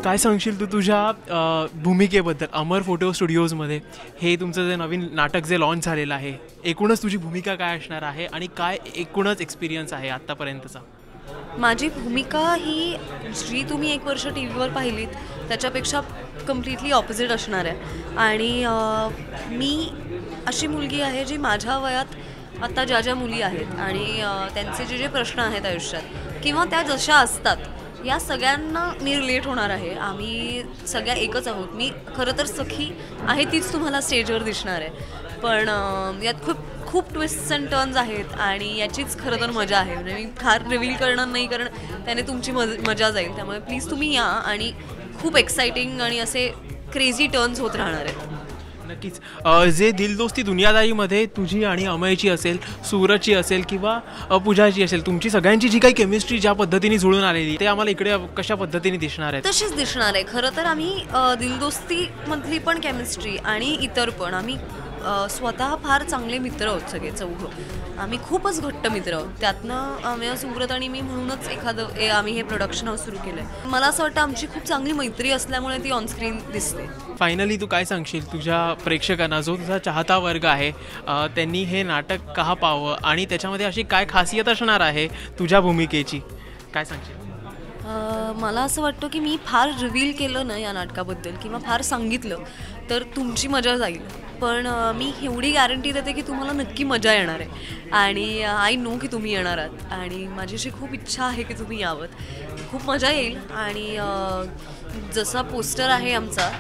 काय सांगशील तू तुझ्या भूमिकेबद्दल अमर फोटो स्टुडिओजमध्ये? हे तुमचं जे नवीन नाटक जे लॉन्च झालेलं आहे, एकूणच तुझी भूमिका काय असणार आहे आणि काय एकूणच एक्सपिरियन्स आहे आत्तापर्यंतचा? माझी भूमिका ही जी तुम्ही 1 वर्ष टी व्हीवर पाहिलीत त्याच्यापेक्षा कम्प्लिटली ऑपोजिट असणार आहे. आणि मी अशी मुलगी आहे जी माझ्या वयात आत्ता ज्या मुली आहेत आणि त्यांचे जे प्रश्न आहेत आयुष्यात किंवा त्या जशा असतात या सगळ्यांना मी रिलेट होणार आहे. आम्ही सगळ्या एकच आहोत. मी खरं तर सखी आहे तीच तुम्हाला स्टेजवर दिसणार आहे, पण यात खूप खूप ट्विस्ट्स अँड टर्न्स आहेत आणि याचीच खरं तर मजा आहे. म्हणजे मी फार रिव्हील करणार नाही कारण त्याने तुमची मजा जाईल. त्यामुळे प्लीज तुम्ही या आणि खूप एक्साइटिंग आणि असे क्रेझी टर्न्स होत राहणार आहेत. नक्कीच. जे दिलदोस्ती दुनियादारीमध्ये तुझी आणि अमयची असेल, सूरजची असेल किंवा पूजाची असेल, तुमची सगळ्यांची जी काही केमिस्ट्री ज्या पद्धतीने जुळून आलेली ते आम्हाला इकडे कशा पद्धतीने दिसणार आहे? तशीच दिसणार आहे. खरं तर आम्ही दिलदोस्तीमधली पण केमिस्ट्री आणि इतर पण आम्ही स्वतः फार चांगले मित्र आहोत सगळे चौघं. आम्ही खूपच घट्ट मित्र आहोत. त्यातनं आम्ही सुव्रत आणि मी म्हणूनच आम्ही हे प्रोडक्शन हाऊस सुरू केलं आहे. मला असं वाटतं आमची खूप चांगली मैत्री असल्यामुळे ती ऑनस्क्रीन दिसते. फायनली तू काय सांगशील तुझ्या प्रेक्षकांना, जो तुझा चाहता वर्ग आहे, त्यांनी हे नाटक का पाहावं आणि त्याच्यामध्ये अशी काय खासियत असणार आहे तुझ्या भूमिकेची, काय सांगशील? मला असं वाटतं की मी फार रिव्हील केलं ना या नाटकाबद्दल किंवा फार सांगितलं तर तुमची मजा जाईल, पण मी एवढी गॅरंटी देते की तुम्हाला नक्की मजा येणार आहे आणि आय नो की तुम्ही येणार आहात आणि माझी अशी खूप इच्छा आहे की तुम्ही यावं. खूप मजा येईल आणि जसा पोस्टर आहे आमचा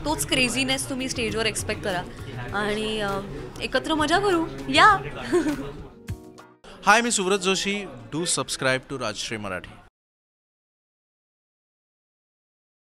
तोच क्रेझीनेस तुम्ही स्टेजवर एक्सपेक्ट करा आणि एकत्र मजा करू या. हाय, मी Suvrat Joshi. Do subscribe to Rajshri Marathi.